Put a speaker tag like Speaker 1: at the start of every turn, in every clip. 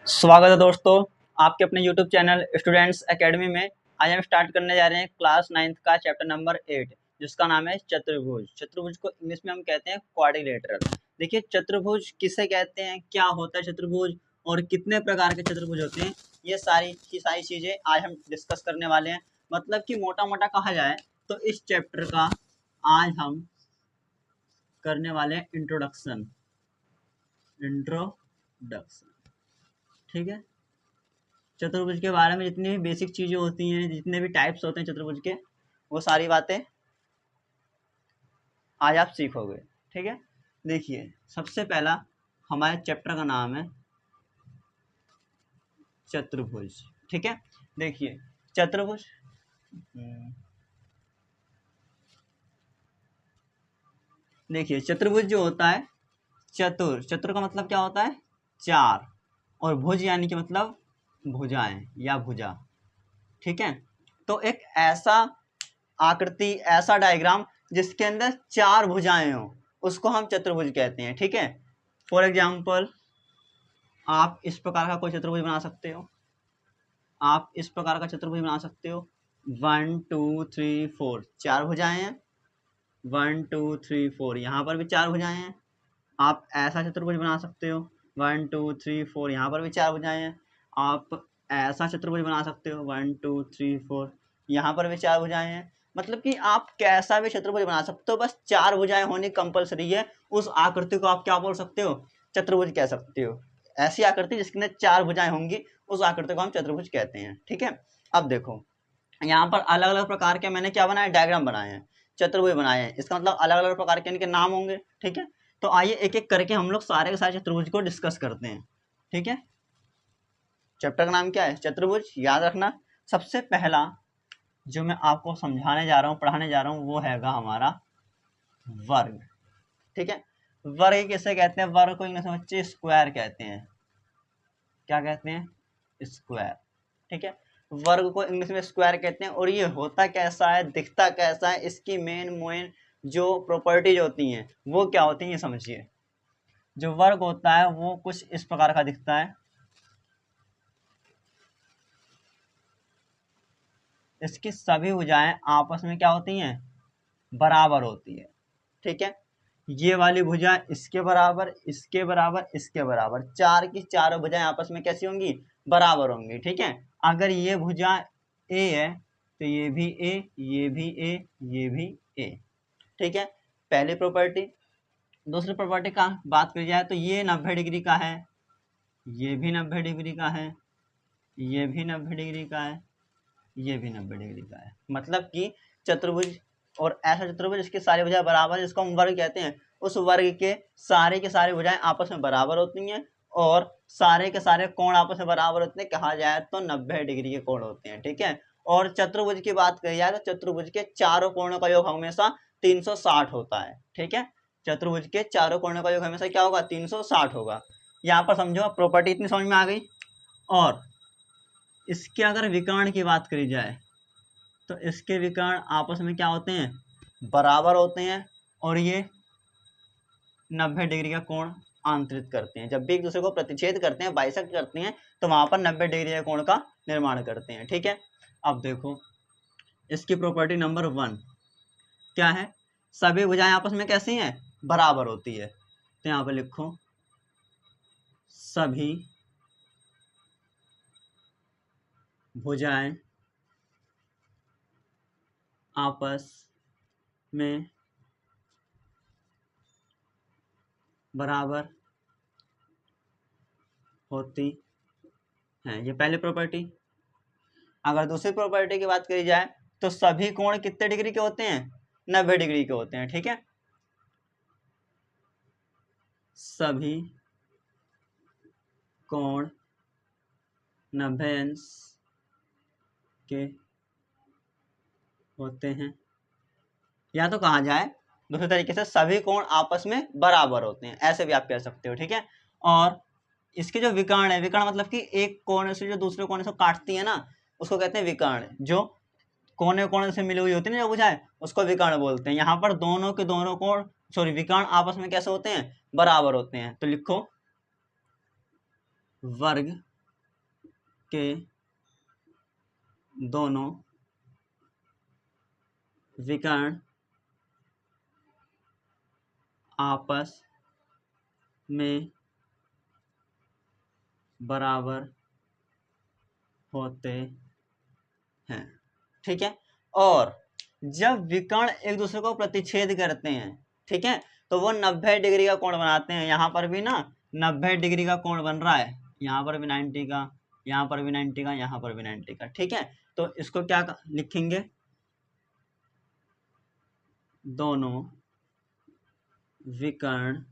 Speaker 1: स्वागत है दोस्तों आपके अपने YouTube चैनल स्टूडेंट्स एकेडमी में। आज हम स्टार्ट करने जा रहे हैं क्लास 9th का चैप्टर नंबर 8 जिसका नाम है चतुर्भुज। चतुर्भुज को इंग्लिश में हम कहते हैं क्वाड्रिलेटरल। देखिए चतुर्भुज किसे कहते हैं, क्या होता है चतुर्भुज और कितने प्रकार के चतुर्भुज होते हैं, ये सारी चीजें आज हम डिस्कस करने वाले हैं। मतलब कि मोटा मोटा कहा जाए तो इस चैप्टर का आज हम करने वाले हैं इंट्रोडक्शन। ठीक है, चतुर्भुज के बारे में जितनी भी बेसिक चीजें होती हैं, जितने भी टाइप्स होते हैं चतुर्भुज के, वो सारी बातें आज आप सीखोगे। ठीक है, देखिए सबसे पहला हमारे चैप्टर का नाम है चतुर्भुज। ठीक है, देखिए चतुर्भुज देखिए चतुर्भुज जो होता है, चतुर का मतलब क्या होता है, चार, और भुज यानी कि मतलब भुजाएं या भुजा। ठीक है, तो एक ऐसा आकृति, ऐसा डायग्राम जिसके अंदर चार भुजाएं हो, उसको हम चतुर्भुज कहते हैं। ठीक है, फॉर एग्जाम्पल आप इस प्रकार का कोई चतुर्भुज बना सकते हो, आप इस प्रकार का चतुर्भुज बना सकते हो। 1 2 3 4 चार भुजाएं हैं, 1 2 3 4 यहाँ पर भी चार भुजाएं हैं। आप ऐसा चतुर्भुज बना सकते हो, 1 2 3 4 यहाँ पर भी चार भुजाएं हैं। आप ऐसा चतुर्भुज बना सकते हो, 1 2 3 4 यहाँ पर भी चार भुजाएं हैं। मतलब कि आप कैसा भी चतुर्भुज बना सकते हो, बस चार भुजाएं होनी कंपलसरी है। उस आकृति को आप क्या बोल सकते हो, चतुर्भुज कह सकते हो। ऐसी आकृति जिसके अंदर चार भुजाएं होंगी, उस आकृति को हम चतुर्भुज कहते हैं। ठीक है, अब देखो यहाँ पर अलग अलग प्रकार के मैंने क्या बनाया, डायग्राम बनाए हैं, चतुर्भुज बनाए हैं। इसका मतलब अलग अलग प्रकार के इनके नाम होंगे। ठीक है, तो आइए एक एक करके हम लोग सारे के सारे चतुर्भुज को डिस्कस करते हैं। ठीक है, चैप्टर का नाम क्या है, चतुर्भुज। याद रखना, सबसे पहला जो मैं आपको समझाने जा रहा हूँ, पढ़ाने जा रहा हूँ, वो हैगा हमारा वर्ग। ठीक है, वर्ग किसे कहते हैं, वर्ग को इंग्लिश में बच्चे स्क्वायर कहते हैं। क्या कहते हैं, स्क्वायर। ठीक है, वर्ग को इंग्लिश में स्क्वायर कहते हैं। और ये होता कैसा है, दिखता कैसा है, इसकी मेन जो प्रॉपर्टीज होती हैं वो क्या होती हैं, ये समझिए। जो वर्ग होता है वो कुछ इस प्रकार का दिखता है। इसकी सभी भुजाएं आपस में क्या होती हैं, बराबर होती है। ठीक है, ये वाली भुजा इसके बराबर, इसके बराबर, इसके बराबर, चार की चारों भुजाएं आपस में कैसी होंगी, बराबर होंगी। ठीक है, अगर ये भुजा ए है तो ये भी ए, ये भी ए, ये भी ए। ठीक है, पहली प्रॉपर्टी। दूसरी प्रॉपर्टी का बात करी जाए तो ये 90 डिग्री का है, ये भी 90 डिग्री का है, ये भी 90 डिग्री का है, ये भी 90 डिग्री का है। मतलब कि चतुर्भुज, और ऐसा चतुर्भुज जिसकी सारी भुजाएं बराबर है, जिसको हम वर्ग कहते हैं, उस वर्ग के सारी भुजाएं आपस में बराबर होती हैं और सारे के सारे कोण आपस में बराबर होते हैं। कहा जाए तो 90 डिग्री के कोण होते हैं। ठीक है, और चतुर्भुज की बात करी जाए तो चतुर्भुज के चारों कोणों का योग हमेशा 360 होता है। ठीक है, चतुर्भुज के चारों कोणों का योग हमेशा क्या होगा, 360 होगा। यहाँ पर समझो प्रॉपर्टी इतनी समझ में आ गई। और इसके अगर विकर्ण की बात करी जाए तो इसके विकर्ण आपस में क्या होते हैं, बराबर होते हैं, और ये 90 डिग्री का कोण आंतरित करते हैं। जब भी एक दूसरे को प्रतिच्छेद करते हैं, बाइसेक्ट करते हैं, तो वहां पर 90 डिग्री के कोण का निर्माण करते हैं। ठीक है, अब देखो इसकी प्रॉपर्टी नंबर 1 क्या है, सभी भुजाएं आपस में कैसी हैं, बराबर होती है। तो यहाँ पर लिखो सभी भुजाएं आपस में बराबर होती है, ये पहली प्रॉपर्टी। अगर दूसरी प्रॉपर्टी की बात करी जाए तो सभी कोण कितने डिग्री के होते हैं, 90 डिग्री के होते हैं। ठीक है, सभी कोण 90 अंश के होते हैं, या तो कहा जाए दूसरे तरीके से सभी कोण आपस में बराबर होते हैं, ऐसे भी आप कह सकते हो। ठीक है, और इसके जो विकर्ण है, विकर्ण मतलब कि एक कोण से जो दूसरे कोण से काटती है ना, उसको कहते हैं विकर्ण। जो कोने कोने से मिली हुई होती है ना जो भुजाएं, उसको विकर्ण बोलते हैं। यहाँ पर दोनों के दोनों कोण विकर्ण आपस में कैसे होते हैं, बराबर होते हैं। तो लिखो वर्ग के दोनों विकर्ण आपस में बराबर होते हैं। ठीक है, और जब विकर्ण एक दूसरे को प्रतिच्छेद करते हैं, ठीक है, तो वो 90 डिग्री का कोण बनाते हैं। यहाँ पर भी ना 90 डिग्री का कोण बन रहा है, यहाँ पर भी 90 का, यहाँ पर भी 90 का, यहाँ पर भी 90 का। ठीक है, तो इसको क्या लिखेंगे, दोनों विकर्ण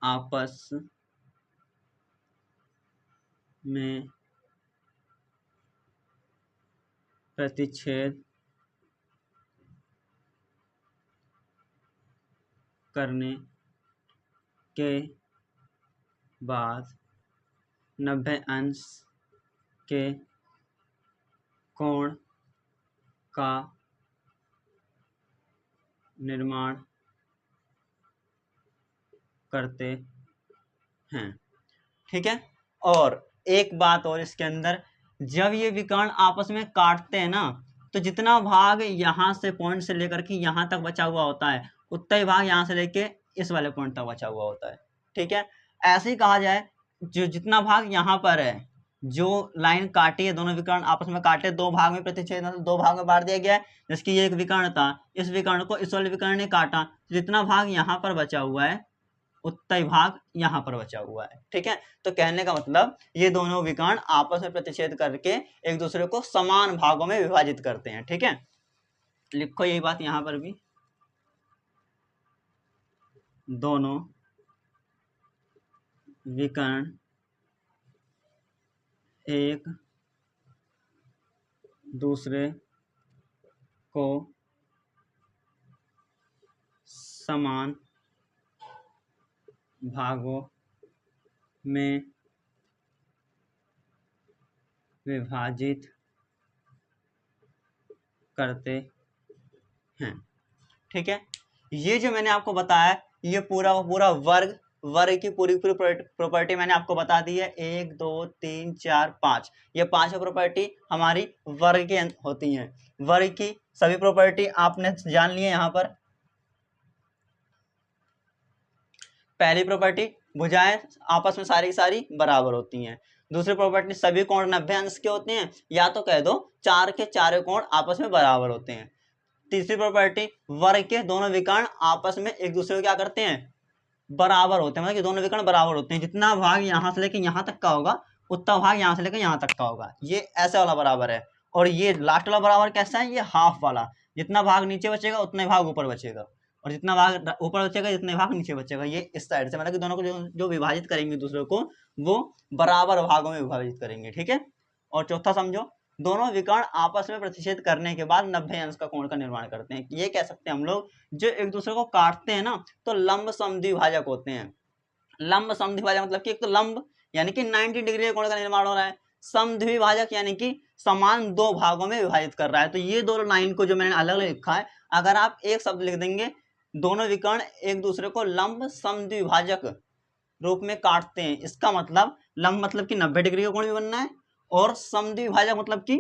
Speaker 1: आपस में प्रतिच्छेद करने के बाद 90 अंश के कोण का निर्माण करते हैं। ठीक है, और एक बात और इसके अंदर, जब ये विकर्ण आपस में काटते हैं ना, तो जितना भाग यहाँ से पॉइंट से लेकर के यहाँ तक बचा हुआ होता है, उतना ही भाग यहाँ से लेके इस वाले पॉइंट तक बचा हुआ होता है। ठीक है, ऐसे ही कहा जाए, जो जितना भाग यहाँ पर है, जो लाइन काटी है, दोनों विकर्ण आपस में काटे, दो भाग में प्रतिच्छेद, मतलब दो भाग में बांट दिया गया है। जिसकी ये एक विकर्ण था, इस विकर्ण को इस वाले विकर्ण ने काटा, जितना भाग यहाँ पर बचा हुआ है उतना ही भाग यहाँ पर बचा हुआ है। ठीक है, तो कहने का मतलब ये दोनों विकर्ण आपस में प्रतिच्छेद करके एक दूसरे को समान भागों में विभाजित करते हैं। ठीक है, लिखो यही बात यहाँ पर भी, दोनों विकर्ण एक दूसरे को समान भागों में विभाजित करते हैं। ठीक है, ये जो मैंने आपको बताया, ये पूरा वर्ग की पूरी प्रॉपर्टी मैंने आपको बता दी है। 1 2 3 4 5, ये 5 प्रॉपर्टी हमारी वर्ग के होती हैं। वर्ग की सभी प्रॉपर्टी आपने जान ली है। यहाँ पर पहली प्रॉपर्टी, भुजाएं आपस में सारी की सारी बराबर होती हैं। दूसरी प्रॉपर्टी, सभी कोण 90 अंश के होते हैं, या तो कह दो 4 के चारों कोण आपस में बराबर होते हैं। तीसरी प्रॉपर्टी, वर्ग के दोनों विकर्ण आपस में एक दूसरे को क्या करते हैं, बराबर होते हैं, मतलब कि दोनों विकर्ण बराबर होते हैं। जितना भाग यहाँ से लेकर यहाँ तक का होगा, उतना भाग यहाँ से लेकर यहाँ तक का होगा। ये ऐसे वाला बराबर है। और ये लास्ट वाला बराबर कैसा है, ये हाफ वाला, जितना भाग नीचे बचेगा उतना भाग ऊपर बचेगा, और जितना भाग ऊपर बचेगा जितने भाग नीचे बचेगा। ये इस साइड से, मतलब कि दोनों को जो विभाजित करेंगे दूसरे को, वो बराबर भागों में विभाजित करेंगे। ठीक है, और चौथा समझो, दोनों विकर्ण आपस में प्रतिच्छेद करने के बाद 90 अंश का कोण का निर्माण करते हैं। ये कह सकते हैं हम लोग, जो एक दूसरे को काटते हैं ना, तो लंब समद्विभाजक होते हैं। लंब समद्विभाजक मतलब कि एक तो लंब यानी कि 90 डिग्री के कोण का निर्माण हो रहा है, समद्विभाजक यानी कि समान दो भागों में विभाजित कर रहा है। तो ये दोनों लाइन को जो मैंने अलग अलग लिखा है, अगर आप एक शब्द लिख देंगे, दोनों विकर्ण एक दूसरे को लंब समद्विभाजक रूप में काटते हैं, इसका मतलब लंब मतलब कि 90 डिग्री का कोण भी बनना है, और समद्विभाजक मतलब कि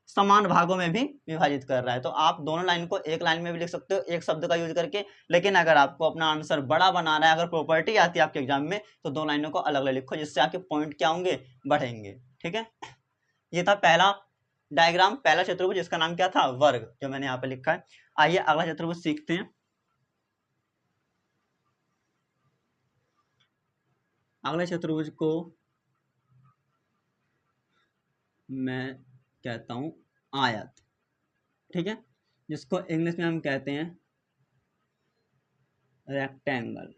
Speaker 1: समान भागों में भी विभाजित कर रहा है। तो आप दोनों लाइन को एक लाइन में भी लिख सकते हो एक शब्द का यूज करके, लेकिन अगर आपको अपना आंसर बड़ा बनाना है, अगर प्रॉपर्टी आती है आपके एग्जाम में, तो दो लाइनों को अलग अलग लिखो, जिससे आपके पॉइंट क्या होंगे, बढ़ेंगे। ठीक है, ये था पहला डायग्राम, पहला चतुर्भुज, जिसका नाम क्या था, वर्ग, जो मैंने यहाँ पे लिखा है। आइए अगला चतुर्भुज सीखते हैं। अगले चतुर्भुज को मैं कहता हूं आयत। ठीक है, जिसको इंग्लिश में हम कहते हैं रेक्टेंगल।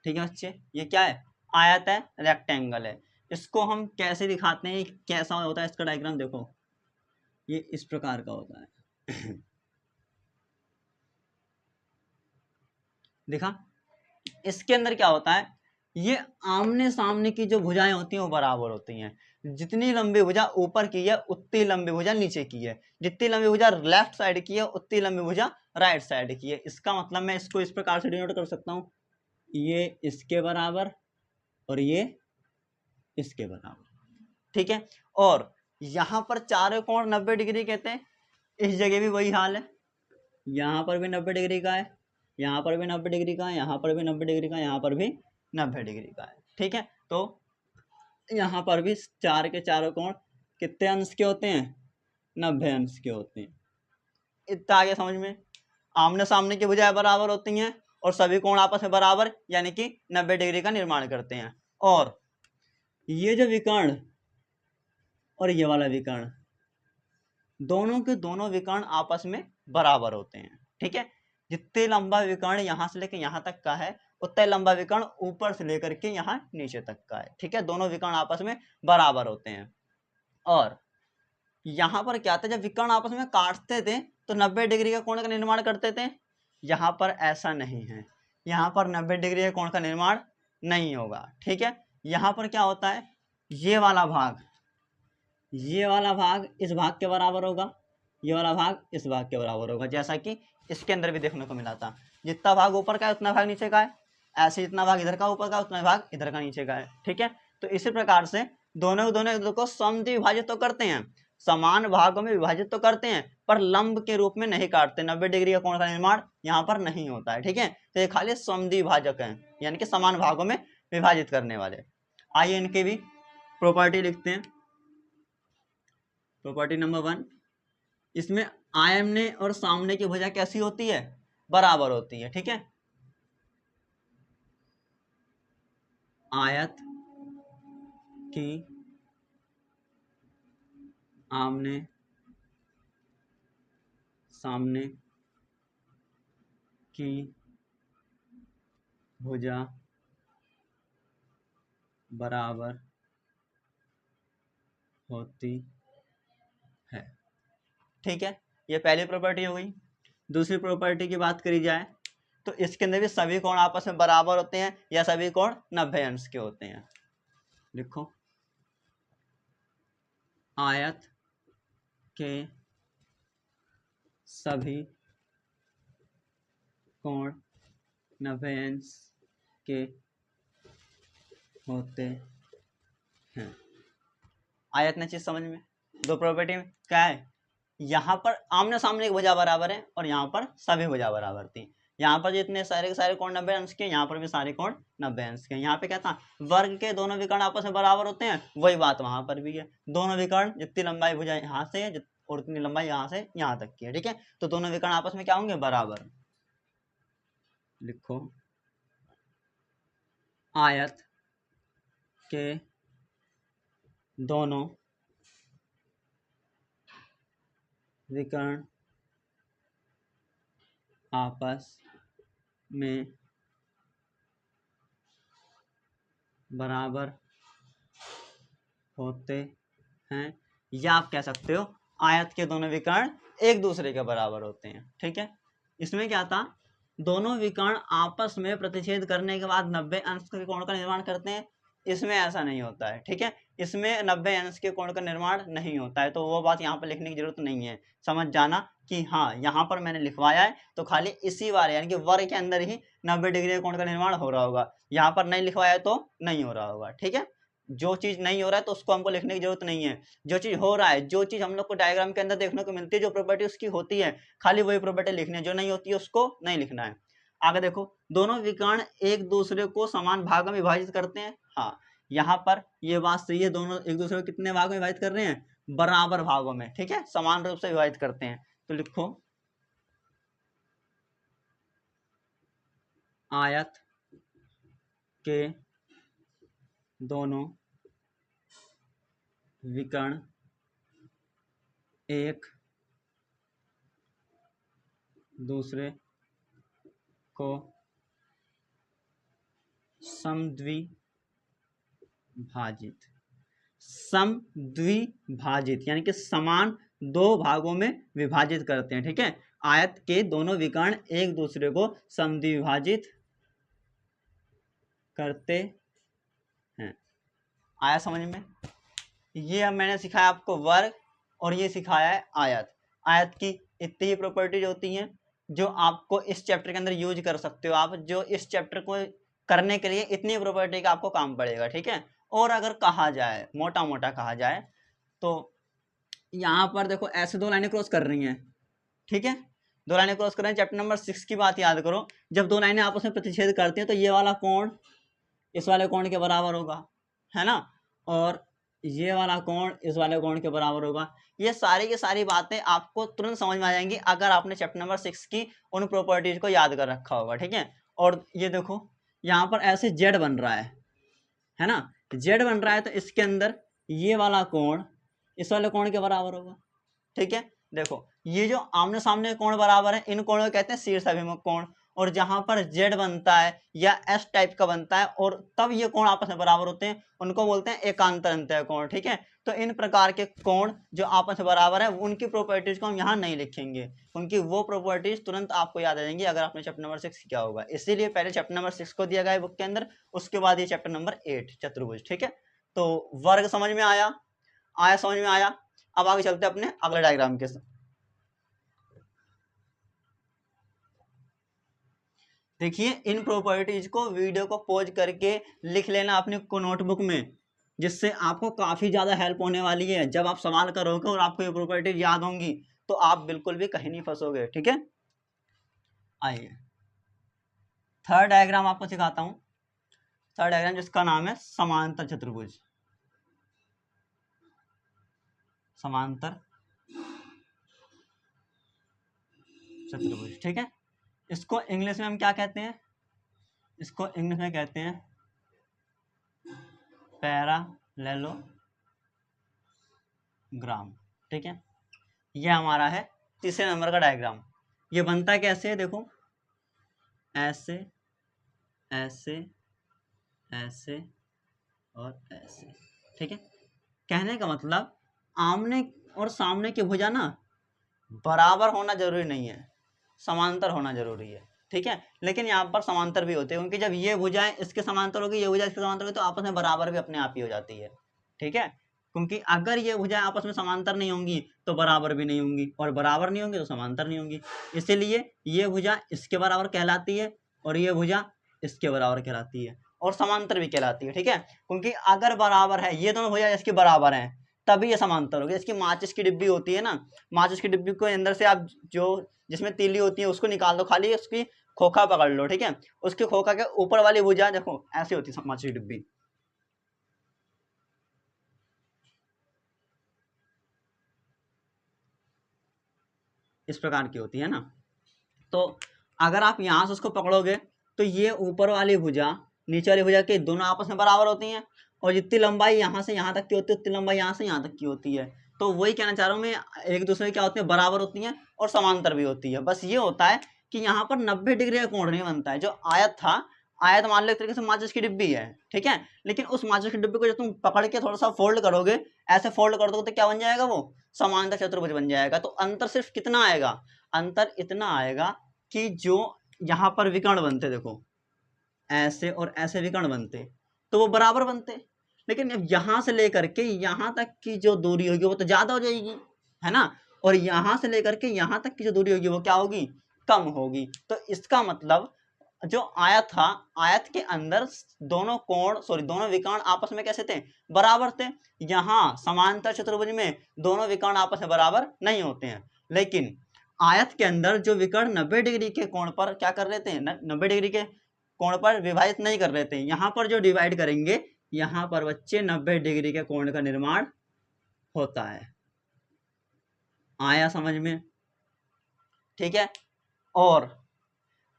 Speaker 1: ठीक है बच्चे, ये क्या है, आयत है, रेक्टेंगल है। इसको हम कैसे दिखाते हैं, कैसा होता है इसका डायग्राम, देखो ये इस प्रकार का होता है। देखा, इसके अंदर क्या होता है, ये आमने सामने की जो भुजाएं होती हैं वो बराबर होती हैं। जितनी लंबी भुजा ऊपर की है उतनी लंबी भुजा नीचे की है, जितनी लंबी भुजा लेफ्ट साइड की है उतनी लंबी भुजा राइट साइड की है। इसका मतलब मैं इसको इस प्रकार से डिनोट कर सकता हूँ, ये इसके बराबर और ये इसके बराबर, ठीक है। और यहाँ पर चारों कोण 90 डिग्री कहते हैं, इस जगह भी वही हाल है, यहाँ पर भी 90 डिग्री का है, यहाँ पर भी 90 डिग्री का है, यहाँ पर भी 90 डिग्री का है, यहाँ पर भी 90 डिग्री का है, ठीक है। तो यहाँ पर भी चार के चारों कोण कितने अंश के होते हैं, 90 अंश के होते हैं। इतना आगे समझ में, आमने सामने की भुजाएं बराबर होती हैं और सभी कोण आपस में बराबर यानी कि 90 डिग्री का निर्माण करते हैं। और ये जो विकर्ण और ये वाला विकर्ण, दोनों के दोनों विकर्ण आपस में बराबर होते हैं, ठीक है। जितने लंबा विकर्ण यहाँ से लेकर यहाँ तक का है, उतना लंबा विकर्ण ऊपर से लेकर के यहाँ नीचे तक का है, ठीक है। दोनों विकर्ण आपस में बराबर होते हैं। और यहाँ पर क्या था, जब विकर्ण आपस में काटते थे तो 90 डिग्री का कोण का निर्माण करते थे। यहाँ पर ऐसा नहीं है, यहाँ पर 90 डिग्री के कोण का निर्माण नहीं होगा, ठीक है। यहाँ पर क्या होता है, ये वाला भाग इस भाग के बराबर होगा, ये वाला भाग इस भाग के बराबर होगा, जैसा कि इसके अंदर भी देखने को मिला था। जितना भाग ऊपर का है उतना भाग नीचे का है, ऐसे जितना भाग इधर का ऊपर का उतना भाग इधर का नीचे का है, ठीक है। तो इसी प्रकार से दोनों को समद्वि विभाजित तो करते हैं, समान भागों में विभाजित तो करते हैं, पर लंब के रूप में नहीं काटते। 90 डिग्री का कोण का निर्माण यहाँ पर नहीं होता है, ठीक है। तो ये खाली समद्वि विभाजक है, यानी कि समान भागों में विभाजित करने वाले। आइए इनकी भी प्रॉपर्टी लिखते हैं। प्रॉपर्टी नंबर 1, इसमें आयमने और सामने की भुजा कैसी होती है, बराबर होती है, ठीक है। आयत की आमने सामने की भुजा बराबर होती है, ठीक है। ये पहली प्रॉपर्टी हो गई। दूसरी प्रॉपर्टी की बात करी जाए तो इसके अंदर भी सभी कोण आपस में बराबर होते हैं या सभी कोण 90 अंश के होते हैं। लिखो, आयत के सभी कोण 90 अंश के होते हैं। आयत ने चीज समझ में, दो प्रॉपर्टी में क्या है, यहाँ पर आमने सामने की भुजा बराबर है और यहाँ पर सभी भुजा बराबर थी। यहाँ पर जितने सारे के सारे कोण 90 अंश के, यहाँ पर भी सारे कोण 90 अंश के। यहाँ पे क्या था, वर्ग के दोनों विकर्ण आपस में बराबर होते हैं, वही बात वहां पर भी है। दोनों विकर्ण जितनी लंबाई भुजा यहाँ से है और उतनी लंबाई यहाँ से यहाँ तक की है, ठीक है। तो दोनों विकर्ण आपस में क्या होंगे, बराबर। लिखो, आयत के दोनों विकर्ण आपस में बराबर होते हैं, या आप कह सकते हो आयत के दोनों विकर्ण एक दूसरे के बराबर होते हैं, ठीक है। इसमें क्या था, दोनों विकर्ण आपस में प्रतिच्छेद करने के बाद 90 अंश के कोण का निर्माण करते हैं। इसमें ऐसा नहीं होता है, ठीक है। इसमें 90 अंश के कोण का निर्माण नहीं होता है, तो वो बात यहाँ पर लिखने की जरूरत नहीं है। समझ जाना कि हाँ, यहाँ पर मैंने लिखवाया है तो खाली इसी बार यानी कि वर्ग के अंदर ही 90 डिग्री के कोण का निर्माण हो रहा होगा, यहाँ पर नहीं लिखवाया तो नहीं हो रहा होगा, ठीक है। जो चीज नहीं हो रहा है तो उसको हमको लिखने की जरूरत नहीं है। जो चीज हो रहा है, जो चीज हम लोग को डायग्राम के अंदर देखने को मिलती है, जो प्रॉपर्टी उसकी होती है, खाली वही प्रॉपर्टी लिखनी है, जो नहीं होती है उसको नहीं लिखना है। आगे देखो, दोनों विकर्ण एक दूसरे को समान भागों में विभाजित करते हैं। हाँ, यहाँ पर ये बात सही है, दोनों एक दूसरे को कितने भागों में विभाजित कर रहे हैं, बराबर भागों में, ठीक है, समान रूप से विभाजित करते हैं। तो लिखो, आयत के दोनों विकर्ण एक दूसरे को समद्विभाजित यानी कि समान दो भागों में विभाजित करते हैं, ठीक है। आयत के दोनों विकर्ण एक दूसरे को समद्विभाजित करते हैं। आया समझ में? ये अब मैंने सिखाया आपको वर्ग और ये सिखाया है आयत। आयत की इतनी ही प्रॉपर्टीज होती हैं जो आपको इस चैप्टर के अंदर यूज कर सकते हो। आप जो इस चैप्टर को करने के लिए इतनी प्रॉपर्टी का आपको काम पड़ेगा, ठीक है। और अगर कहा जाए, मोटा मोटा कहा जाए, तो यहाँ पर देखो ऐसे दो लाइनें क्रॉस कर रही हैं, ठीक है, दो लाइनें क्रॉस कर रहे हैं। चैप्टर नंबर 6 की बात याद करो, जब दो लाइनें आपस में प्रतिच्छेद करती हैं तो ये वाला कोण इस वाले कोण के बराबर होगा, है ना, और ये वाला कोण इस वाले कोण के बराबर होगा। ये सारी की सारी बातें आपको तुरंत समझ में आ जाएंगी अगर आपने चैप्टर नंबर 6 की उन प्रॉपर्टीज को याद कर रखा होगा, ठीक है। और ये देखो यहाँ पर ऐसे जेड बन रहा है ना, जेड बन रहा है, तो इसके अंदर ये वाला कोण इस वाले कोण के बराबर होगा, ठीक है। देखो ये जो आमने सामने कोण बराबर है, इन कोणों को कहते हैं शीर्ष अभिमुख कोण। और जहां पर जेड बनता है या एस टाइप का बनता है और तब ये कोण आपस में बराबर होते हैं, उनको बोलते हैं एकांतर अंतः कोण, ठीक है। तो इन प्रकार के कोण जो आपस में बराबर है, उनकी प्रॉपर्टीज को हम यहाँ नहीं लिखेंगे, उनकी वो प्रॉपर्टीज तुरंत आपको याद आ जाएंगी अगर आपने चैप्टर नंबर 6 किया होगा। इसीलिए पहले चैप्टर नंबर 6 को दिया गया है बुक के अंदर, उसके बाद ये चैप्टर नंबर 8 चतुर्भुज, ठीक है। तो वर्ग समझ में आया, समझ में आया। अब आगे चलते हैं अपने अगले डायग्राम के साथ। देखिए इन प्रॉपर्टीज को वीडियो को पॉज करके लिख लेना अपने को नोटबुक में, जिससे आपको काफी ज्यादा हेल्प होने वाली है। जब आप सवाल करोगे और आपको ये प्रॉपर्टीज याद होंगी तो आप बिल्कुल भी कहीं नहीं फंसोगे, ठीक है। आइए थर्ड डायग्राम आपको सिखाता हूं। थर्ड डायग्राम जिसका नाम है समांतर चतुर्भुज, समांतर चतुर्भुज, ठीक है। इसको इंग्लिश में हम क्या कहते हैं, इसको इंग्लिश में कहते हैं पैरालेलोग्राम, ठीक है। ये हमारा है तीसरे नंबर का डायग्राम। ये बनता कैसे है, देखो ऐसे ऐसे ऐसे और ऐसे, ठीक है। कहने का मतलब आमने और सामने की भुजा ना बराबर होना जरूरी नहीं है, समांतर होना जरूरी है, ठीक है। लेकिन यहाँ पर समांतर भी होते हैं, क्योंकि जब ये भुजाएं इसके समांतर होगी, ये भुजा इसके समांतर होगी, तो आपस में बराबर भी अपने आप ही हो जाती है, ठीक है। क्योंकि अगर ये भुजाएं आपस में समांतर नहीं होंगी तो बराबर भी नहीं होंगी, और बराबर नहीं होंगी तो समांतर नहीं होंगी। इसीलिए ये भुजा इसके बराबर कहलाती है और ये भुजा इसके बराबर कहलाती है, और समांतर भी कहलाती है, ठीक है। क्योंकि अगर बराबर है, ये दोनों भुजा इसके बराबर हैं, तभी ये समांतर होगी। इसकी माचिस की डिब्बी होती है ना, माचिस की डिब्बी को अंदर से आप जो जिसमें तीली होती है उसको निकाल दो, खाली उसकी खोखा पकड़ लो, ठीक है। उसके खोखा के ऊपर वाली भुजा देखो ऐसी होती है माचिस की डिब्बी, इस प्रकार की होती है ना। तो अगर आप यहाँ से उसको पकड़ोगे तो ये ऊपर वाली भुजा नीचे वाली भुजा के दोनों आपस में बराबर होती हैं, और जितनी लंबाई यहाँ से यहाँ तक की होती है उतनी लंबाई यहाँ से यहाँ तक की होती है। तो वही कहना चाह रहा हूँ मैं, एक दूसरे क्या होती है, बराबर होती हैं और समांतर भी होती है। बस ये होता है कि यहाँ पर 90 डिग्री का कोण नहीं बनता है। जो आयत था, आयत मान लो एक तरीके से माचिस की डिब्बी है, ठीक है। लेकिन उस माचिस की डिब्बी को जब तुम पकड़ के थोड़ा सा फोल्ड करोगे, ऐसे फोल्ड कर दोगे तो क्या बन जाएगा, वो समांतर चतुर्भुज बन जाएगा। तो अंतर सिर्फ कितना आएगा, अंतर इतना आएगा कि जो यहाँ पर विकर्ण बनते, देखो ऐसे और ऐसे विकर्ण बनते तो वो बराबर बनते, लेकिन अब यहाँ से लेकर के यहाँ तक की जो दूरी होगी वो तो ज्यादा हो जाएगी, है ना। और यहाँ से लेकर के यहाँ तक की जो दूरी होगी वो क्या होगी, कम होगी। तो इसका मतलब जो आयत था, आयत के अंदर दोनों कोण दोनों विकर्ण आपस में कैसे थे, बराबर थे। यहाँ समांतर चतुर्भुज में दोनों विकर्ण आपस में बराबर नहीं होते हैं, लेकिन आयत के अंदर जो विकर्ण 90 डिग्री के कोण पर क्या कर रहे थे, 90 डिग्री के कोण पर विभाजित नहीं कर रहे थे। यहाँ पर जो डिवाइड करेंगे, यहाँ पर बच्चे 90 डिग्री के कोण का निर्माण होता है। आया समझ में, ठीक है। और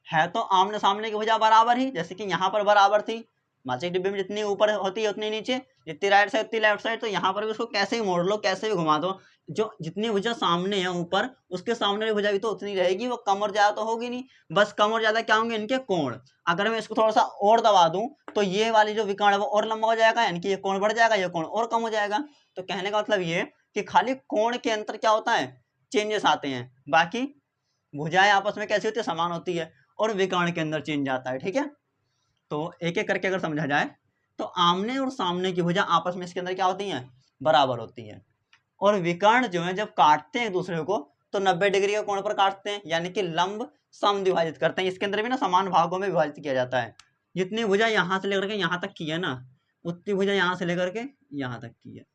Speaker 1: है तो आमने सामने की भुजा बराबर ही, जैसे कि यहाँ पर बराबर थी, माचिस डिब्बे में जितनी ऊपर होती है उतनी नीचे, जितनी राइट साइड उतनी लेफ्ट साइड। तो यहाँ पर भी उसको कैसे ही मोड़ लो, कैसे भी घुमा दो, जो जितनी भुजा सामने है ऊपर, उसके सामने की भुजा भी तो उतनी रहेगी, वो कम और ज्यादा तो होगी नहीं। बस कम और ज्यादा क्या होंगे, इनके कोण। अगर मैं इसको थोड़ा सा और दबा दूं तो ये वाली जो विकर्ण है वो और लंबा हो जाएगा, यानी कि ये कोण बढ़ जाएगा, ये कोण और कम हो जाएगा। तो कहने का मतलब ये कि खाली कोण के अंतर क्या होता है, चेंजेस आते हैं, बाकी भुजाएं आपस में कैसी होती है, समान होती है, और विकर्ण के अंदर चेंज आता है, ठीक है। तो एक एक करके अगर समझा जाए तो आमने और सामने की भुजा आपस में इसके अंदर क्या होती हैं, बराबर होती हैं। और विकर्ण जो है जब काटते हैं एक दूसरे को तो 90 डिग्री के कोण पर काटते हैं, यानी कि लंब समद्विभाजित करते हैं। इसके अंदर भी ना समान भागों में विभाजित किया जाता है, जितनी भुजा यहाँ से लेकर के यहाँ तक की है ना, उतनी भुजा यहाँ से लेकर के यहाँ तक की है।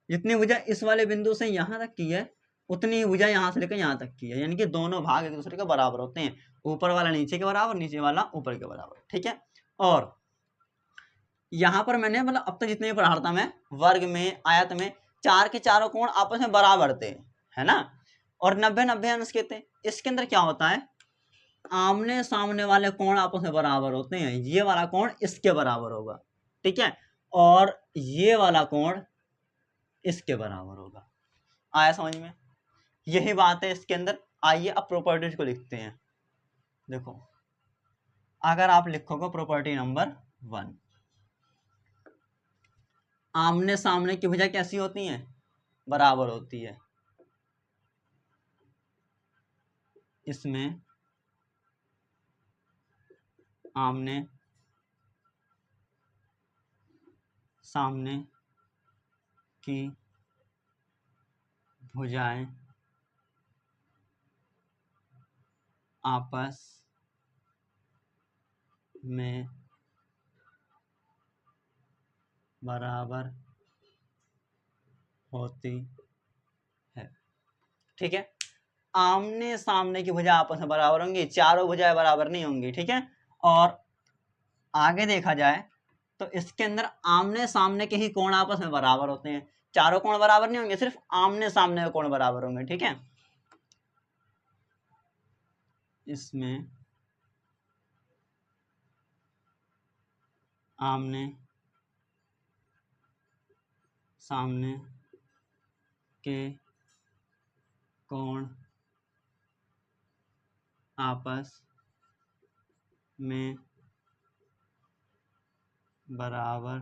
Speaker 1: जितनी भुजा इस वाले बिंदु से यहाँ तक की है, उतनी ही भुजा यहाँ से लेकर यहाँ तक की है। यानी कि दोनों भाग एक दूसरे के बराबर होते हैं, ऊपर वाला नीचे के बराबर, नीचे वाला ऊपर के बराबर। ठीक है। और यहाँ पर मैंने मतलब अब तक जितने भी पढ़ा था मैं, वर्ग में, आयत में, चार के चारों कोण आपस में बराबर थे, है ना, और 90-90 अंश के थे। इसके अंदर क्या होता है, आमने सामने वाले कोण आपस में बराबर होते हैं। ये वाला कोण इसके बराबर होगा, ठीक है, और ये वाला कोण इसके बराबर होगा। आया समझ में? यही बात है इसके अंदर। आइए अब प्रॉपर्टीज को लिखते हैं। देखो, अगर आप लिखोगे प्रॉपर्टी नंबर 1, आमने सामने की भुजा कैसी होती हैं, बराबर होती है। इसमें आमने सामने की भुजाएं आपस में बराबर होती है। ठीक है, आमने सामने की भुजा आपस में बराबर होंगी, चारों भुजाएं बराबर नहीं होंगी। ठीक है, और आगे देखा जाए तो इसके अंदर आमने सामने के ही कोण आपस में बराबर होते हैं, चारों कोण बराबर नहीं होंगे, सिर्फ आमने सामने के कोण बराबर होंगे। ठीक है, इसमें आमने सामने के कोण आपस में बराबर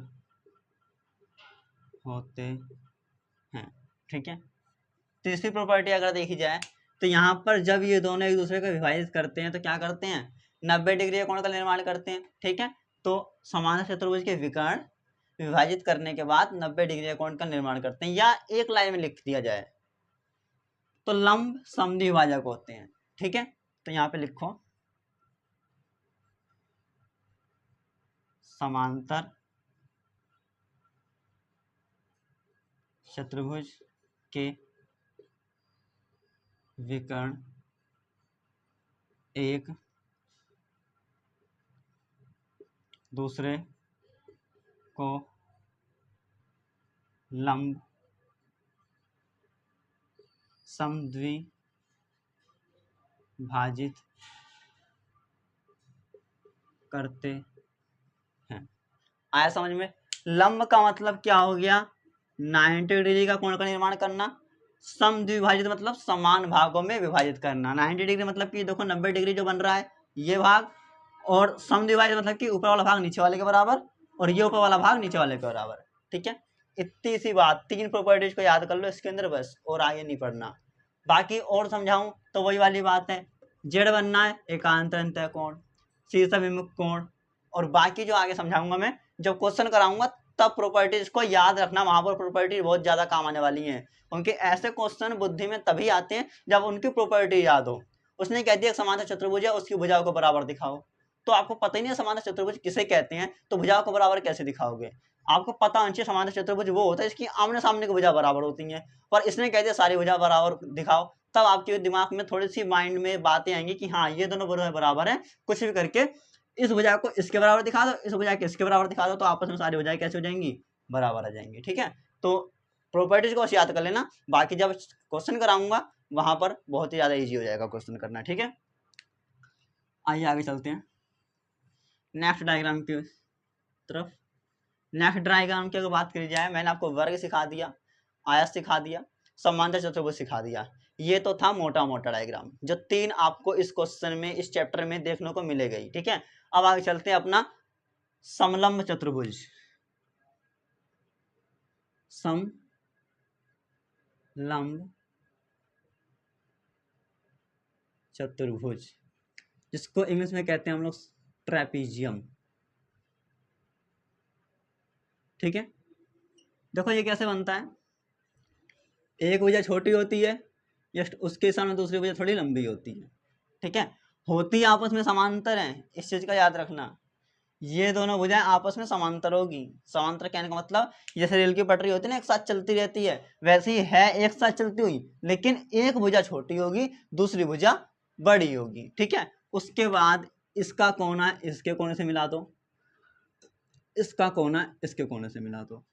Speaker 1: होते हैं। ठीक है, तीसरी प्रॉपर्टी अगर देखी जाए तो यहाँ पर जब ये दोनों एक दूसरे को विभाजित करते हैं तो क्या करते हैं, 90 डिग्री कोण का निर्माण करते हैं। ठीक है, तो समांतर चतुर्भुज के विकर्ण विभाजित करने के बाद 90 डिग्री कोण का निर्माण करते हैं, या एक लाइन में लिख दिया जाए तो लंब समद्विभाजक होते हैं। ठीक है, तो यहाँ पे लिखो समांतर चतुर्भुज के विकर्ण एक दूसरे को लंब समद्विभाजित करते हैं। आया समझ में? लंब का मतलब क्या हो गया, 90 डिग्री का कोण का निर्माण करना, समद्विभाजित मतलब समान भागों में विभाजित करना। 90 डिग्री मतलब कि देखो 90 डिग्री जो बन रहा है ये भाग, और समद्विभाजित मतलब कि ऊपर वाला भाग नीचे वाले के बराबर, और ये ऊपर वाला भाग नीचे वाले के बराबर। ठीक है, इतनी सी बात, 3 प्रॉपर्टीज को याद कर लो इसके अंदर बस, और आगे नहीं पढ़ना। बाकी और समझाऊं तो वही वाली बात है, जेड बनना है एकांतर अंतःकोण, शीर्षाभिमुख कोण, और बाकी जो आगे समझाऊंगा मैं, जब क्वेश्चन कराऊंगा तब प्रॉपर्टीज को याद रखना। वहां पर प्रॉपर्टी बहुत ज्यादा काम आने वाली है, क्योंकि ऐसे क्वेश्चन बुद्धि में तभी आते हैं जब उनकी प्रॉपर्टी याद हो। उसने कह दिया समांतर चतुर्भुज है, उसकी भुजाओं को बराबर दिखाओ, तो आपको पता ही नहीं है समांतर चतुर्भुज किसे कहते हैं, तो भुजाओं को बराबर कैसे दिखाओगे? आपको पता होना चाहिए समांतर चतुर्भुज वो होता है इसकी आमने सामने की भुजा बराबर होती हैं, पर इसने कह दिया सारी भुजा बराबर दिखाओ, तब आपके दिमाग में थोड़ी सी माइंड में बातें आएंगी कि हाँ ये दोनों भुजा बराबर है, कुछ भी करके इस भुजा को इसके बराबर दिखा दो, इस भुजा को इसके बराबर दिखा दो, तो आपस में सारी भुजाएं कैसे हो जाएंगी, बराबर आ जाएंगी। ठीक है, तो प्रॉपर्टीज को याद कर लेना, बाकी जब क्वेश्चन कराऊंगा वहां पर बहुत ही ज्यादा इजी हो जाएगा क्वेश्चन करना। ठीक है, आइए आगे चलते हैं नेक्स्ट डायग्राम की तरफ। नेक्स्ट डायग्राम की अगर बात करी जाए, मैंने आपको वर्ग सिखा दिया, आयत सिखा दिया, समांतर चतुर्भुज सिखा दिया। ये तो था मोटा मोटा डायग्राम, जो 3 आपको इस क्वेश्चन में, इस चैप्टर में देखने को मिलेगा। ठीक है, अब आगे चलते हैं अपना समलंब चतुर्भुज। समलंब चतुर्भुज, जिसको इंग्लिश में कहते हैं हम लोग ट्रेपीजियम। ठीक है, देखो ये कैसे बनता है, एक भुजा छोटी होती है, जस्ट उसके सामने दूसरी भुजा थोड़ी लंबी होती है। ठीक है, होती आपस में समांतर है, इस चीज का याद रखना। ये दोनों भुजाएं आपस में समांतर होगी। समांतर कहने का मतलब जैसे रेल की पटरी होती है ना, एक साथ चलती रहती है, वैसे ही है एक साथ चलती हुई, लेकिन एक भुजा छोटी होगी, दूसरी भुजा बड़ी होगी। ठीक है। उसके बाद इसका कोना इसके कोने से मिला दो, इसका कोना इसके कोने से मिला दो।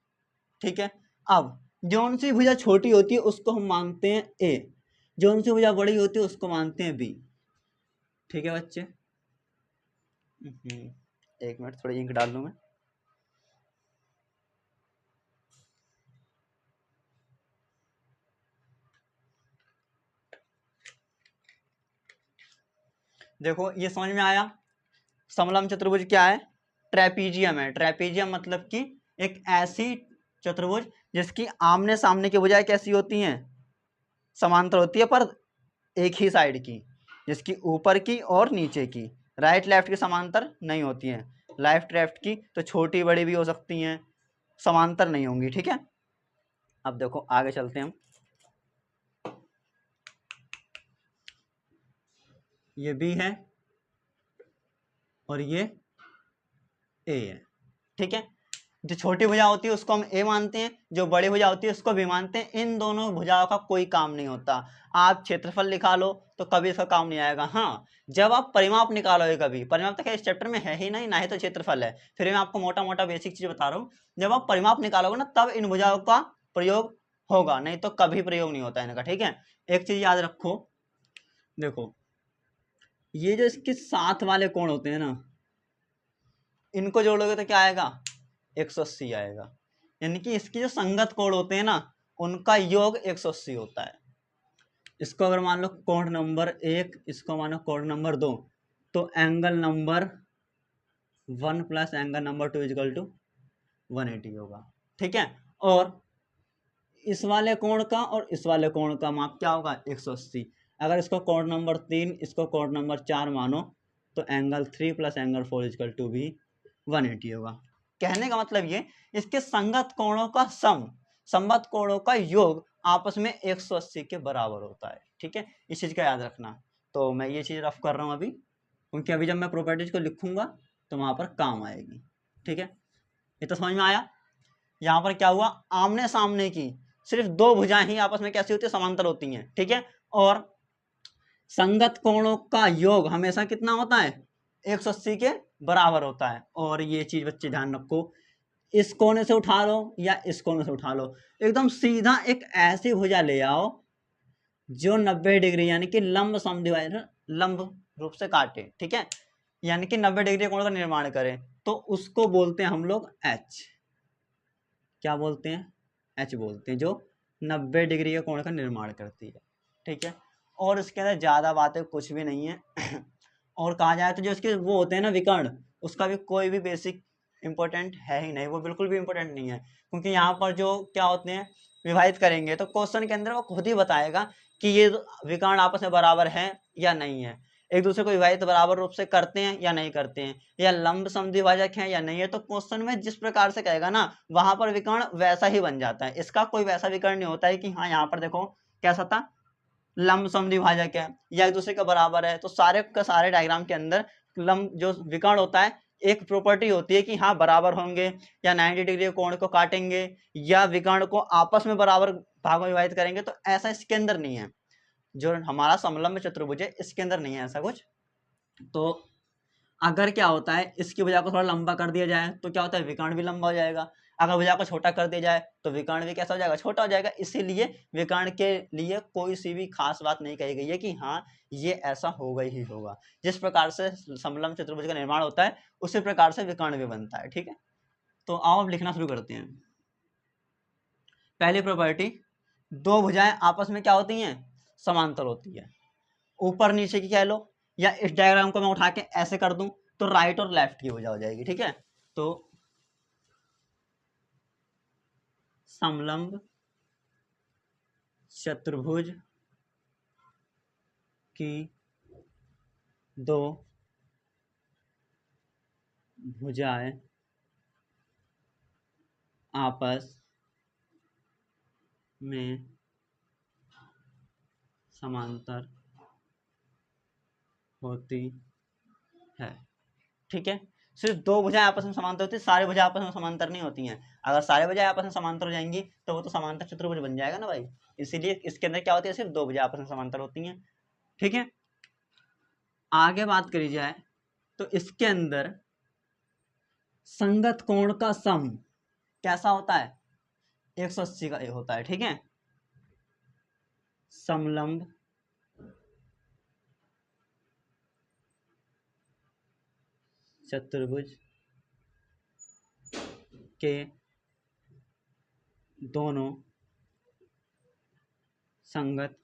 Speaker 1: ठीक है। अब जौन सी भुजा छोटी होती है उसको हम मानते हैं ए, जौन सी भुजा बड़ी होती है उसको मानते हैं बी। ठीक है बच्चे। एक मिनट, थोड़ी इंक डाल लूं मैं। देखो ये समझ में आया। समलंब चतुर्भुज क्या है? ट्रेपीजियम है। ट्रेपीजियम मतलब कि एक ऐसी चतुर्भुज जिसकी आमने सामने की भुजाएं कैसी होती हैं? समांतर होती है, पर एक ही साइड की, जिसकी ऊपर की और नीचे की, राइट लेफ्ट की समांतर नहीं होती हैं। लेफ्ट लेफ्ट की तो छोटी बड़ी भी हो सकती हैं, समांतर नहीं होंगी। ठीक है। अब देखो आगे चलते हैं हम। ये बी है और ये ए है। ठीक है। जो छोटी भुजा होती है उसको हम ए मानते हैं, जो बड़ी भुजा होती है उसको भी मानते हैं। इन दोनों भुजाओं का कोई काम नहीं होता। आप क्षेत्रफल निकालो तो कभी इसका काम नहीं आएगा। हाँ, जब आप परिमाप निकालोगे, कभी परिमाप तो क्या इस चैप्टर में है ही नहीं, ना ही तो क्षेत्रफल है, फिर मैं आपको मोटा मोटा बेसिक चीज बता रहा हूँ। जब आप परिमाप निकालोगे ना तब इन भुजाओं का प्रयोग होगा, नहीं तो कभी प्रयोग नहीं होता इनका। ठीक है। एक चीज याद रखो, देखो ये जो इसके साथ वाले कोण होते हैं ना, इनको जोड़ोगे तो क्या आएगा? 180 आएगा। यानी कि इसकी जो संगत कोण होते हैं ना, उनका योग 180 होता है। इसको अगर मान लो कोण नंबर 1, इसको मानो कोण नंबर 2, तो angle number 1 plus angle number 2 equal to 180 होगा। ठीक है। और इस वाले कोण का और इस वाले कोण का माप क्या होगा? 180। अगर इसको कोण नंबर 3, इसको कोण नंबर 4 मानो, तो angle 3 plus angle 4 equal to भी 180 होगा। कहने का मतलब ये, इसके संगत कोणों का सम, संगत कोणों का योग आपस में 180 के बराबर होता है। ठीक है। इस चीज का याद रखना। तो मैं ये चीज रफ कर रहा हूँ अभी, क्योंकि अभी जब मैं प्रॉपर्टीज को लिखूंगा तो वहां पर काम आएगी। ठीक है। ये तो समझ में आया। यहाँ पर क्या हुआ? आमने सामने की सिर्फ दो भुजाएं ही आपस में कैसी होती है? समांतर होती हैं। ठीक है। और संगत कोणों का योग हमेशा कितना होता है? 180 के बराबर होता है। और ये चीज बच्चे ध्यान रखो, इस कोने से उठा लो या इस कोने से उठा लो, एकदम सीधा एक ऐसी भुजा ले आओ जो 90 डिग्री यानी कि लंब समद्विभाजन, लंब रूप से काटे। ठीक है। यानी कि 90 डिग्री कोण का निर्माण करे, तो उसको बोलते हैं हम लोग एच। क्या बोलते हैं? एच बोलते हैं, जो 90 डिग्री के कोण का निर्माण करती है। ठीक है। और इसके अंदर ज़्यादा बातें कुछ भी नहीं है। और कहा जाए तो जो इसके वो होते हैं ना विकर्ण, उसका भी कोई भी बेसिक इंपॉर्टेंट है ही नहीं, वो बिल्कुल भी इंपॉर्टेंट नहीं है। क्योंकि यहाँ पर जो क्या होते हैं, विभाजित करेंगे तो क्वेश्चन के अंदर वो खुद ही बताएगा कि ये विकर्ण आपस में बराबर है या नहीं है, एक दूसरे को विभाजित बराबर रूप से करते हैं या नहीं करते हैं, या लंब समद्विभाजक है या नहीं है। तो क्वेश्चन में जिस प्रकार से कहेगा ना, वहां पर विकर्ण वैसा ही बन जाता है। इसका कोई वैसा विकर्ण नहीं होता है कि हाँ यहाँ पर देखो कैसा था, लंब समद्विभाजक है या एक दूसरे का बराबर है। तो सारे का सारे डायग्राम के अंदर लंब जो विकर्ण होता है, एक प्रॉपर्टी होती है कि हाँ बराबर होंगे, या 90 डिग्री कोण को काटेंगे, या विकर्ण को आपस में बराबर भागों में विभाजित करेंगे। तो ऐसा इसके अंदर नहीं है। जो हमारा समलंब चतुर्भुज है इसके अंदर नहीं है ऐसा कुछ। तो अगर क्या होता है, इसकी भुजा को थोड़ा लंबा कर दिया जाए तो क्या होता है? विकर्ण भी लंबा हो जाएगा। अगर भुजा को छोटा कर दिया जाए तो विकर्ण भी कैसा हो जाएगा? छोटा हो जाएगा। इसीलिए विकर्ण के लिए कोई सी भी खास बात नहीं कही गई है कि हाँ ये ऐसा होगा ही होगा। जिस प्रकार से समलंब चतुर्भुज का निर्माण होता है उसी प्रकार से विकर्ण भी बनता है। ठीक है। तो आओ अब लिखना शुरू करते हैं। पहली प्रॉपर्टी, दो भुजाएं आपस में क्या होती हैं? समांतर होती है। ऊपर नीचे की कह लो, या इस डायग्राम को मैं उठा के ऐसे कर दूं तो राइट और लेफ्ट की भुजा हो जाएगी। ठीक है। तो समलंब चतुर्भुज की दो भुजाएं आपस में समांतर होती है। ठीक है। सिर्फ दो भुजाएं आपस में समांतर होती है, सारी भुजाएं आपस में समांतर नहीं होती हैं। अगर सारी भुजाएं आपस में समांतर हो जाएंगी तो वो तो समांतर चतुर्भुज बन जाएगा ना भाई। इसीलिए इसके अंदर क्या होती है, सिर्फ दो भुजाएं आपस में समांतर होती हैं। ठीक है, आगे बात करी जाए तो इसके अंदर संगत कोण का सम कैसा होता है, 180 का होता है। ठीक है, समलंब चतुर्भुज के दोनों संगत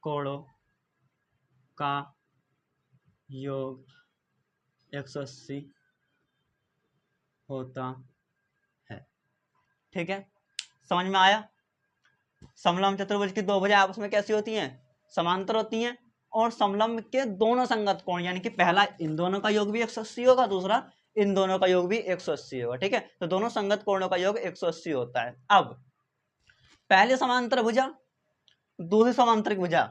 Speaker 1: कोणों का योग 180 होता है। ठीक है, समझ में आया। समलंब चतुर्भुज की दो भुजाएं आपस में कैसी होती हैं, समांतर होती हैं, और समलंब के दोनों संगत कोण यानी कि पहला इन दोनों का योग भी 180 होगा, दूसरा इन दोनों का योग भी 180 होगा। ठीक है, तो दोनों संगत कोणों का योग 180 होता है। अब पहले समांतर भुजा दूसरी समांतरिक भुजा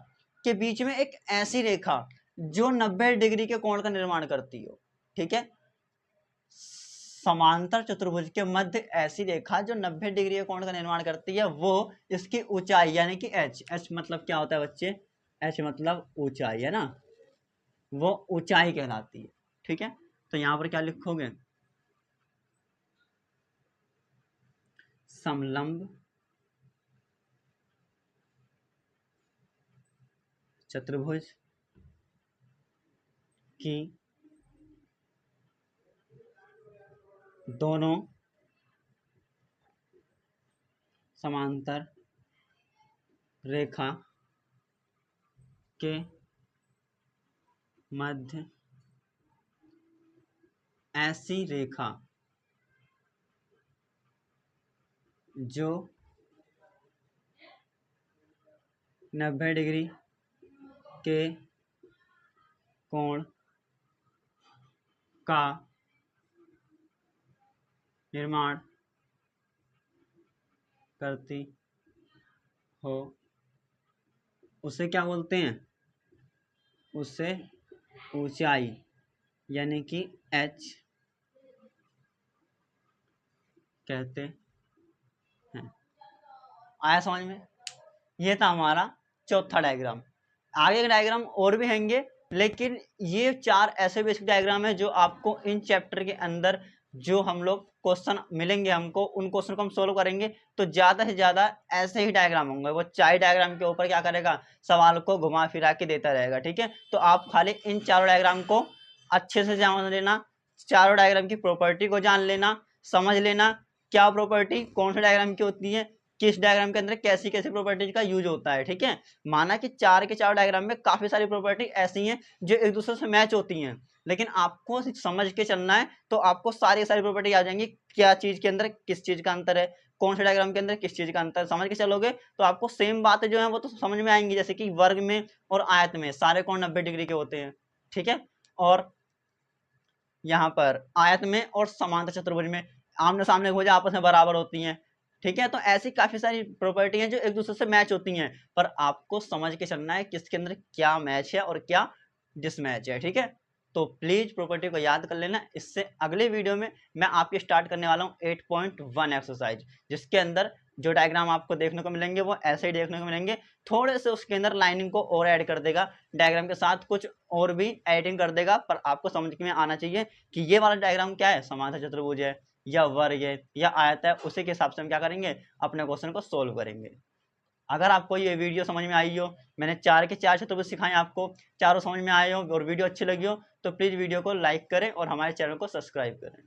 Speaker 1: के बीच में एक ऐसी रेखा जो 90 डिग्री के कोण का निर्माण करती हो। ठीक है, समांतर चतुर्भुज के मध्य ऐसी रेखा जो 90 डिग्री के कोण का निर्माण करती है, वो इसकी ऊंचाई यानी कि h मतलब क्या होता है बच्चे, h मतलब ऊंचाई है ना, वो ऊंचाई कहलाती है। ठीक है, तो यहां पर क्या लिखोगे, समलंब चतुर्भुज की दोनों समांतर रेखा के मध्य ऐसी रेखा जो 90 डिग्री के कोण का निर्माण करती हो, उसे क्या बोलते हैं, उसे ऊंचाई यानी कि h कहते हैं। आया समझ में। ये था हमारा चौथा डायग्राम। आगे के डायग्राम और भी होंगे, लेकिन ये 4 ऐसे बेसिक डायग्राम है जो आपको इन चैप्टर के अंदर जो हम लोग क्वेश्चन मिलेंगे हमको, उन क्वेश्चन को हम सोल्व करेंगे तो ज्यादा से ज्यादा ऐसे ही डायग्राम होंगे। वो 4 डायग्राम के ऊपर क्या करेगा, सवाल को घुमा फिरा के देता रहेगा। ठीक है, तो आप खाली इन 4 डायग्राम को अच्छे से जान लेना, चारों डायग्राम की प्रॉपर्टी को जान लेना, समझ लेना क्या प्रॉपर्टी कौन से डायग्राम की होती है, किस डायग्राम के अंदर कैसी कैसी प्रॉपर्टीज का यूज होता है। ठीक है, माना कि 4 के 4 डायग्राम में काफी सारी प्रॉपर्टी ऐसी हैं जो एक दूसरे से मैच होती हैं, लेकिन आपको समझ के चलना है तो आपको सारी प्रॉपर्टी आ जाएंगी, क्या चीज के अंदर किस चीज का अंतर है, कौन से डायग्राम के अंदर किस चीज का अंतर, समझ के चलोगे तो आपको सेम बातें जो है वो तो समझ में आएंगी। जैसे कि वर्ग में और आयत में सारे कोण 90 डिग्री के होते हैं। ठीक है, और यहाँ पर आयत में और समांतर चतुर्भुज में आमने सामने भुजा आपस में बराबर होती हैं। ठीक है, तो ऐसी काफी सारी प्रॉपर्टी हैं जो एक दूसरे से मैच होती हैं, पर आपको समझ के चलना है किसके अंदर क्या मैच है और क्या डिसमैच है। ठीक है, तो प्लीज प्रॉपर्टी को याद कर लेना। इससे अगले वीडियो में मैं आपके स्टार्ट करने वाला हूँ 8.1 एक्सरसाइज, जिसके अंदर जो डायग्राम आपको देखने को मिलेंगे वो ऐसे ही देखने को मिलेंगे, थोड़े से उसके अंदर लाइनिंग को और ऐड कर देगा, डायग्राम के साथ कुछ और भी एडिटिंग कर देगा, पर आपको समझ में आना चाहिए कि ये वाला डायग्राम क्या है, समांतर चतुर्भुज है या वर्ग है या आयत है, उसी के हिसाब से हम क्या करेंगे, अपने क्वेश्चन को सोल्व करेंगे। अगर आपको ये वीडियो समझ में आई हो, मैंने 4 के 4 चतुर्भुज सिखाए आपको, चारों समझ में आए हो और वीडियो अच्छी लगी हो, तो प्लीज़ वीडियो को लाइक करें और हमारे चैनल को सब्सक्राइब करें।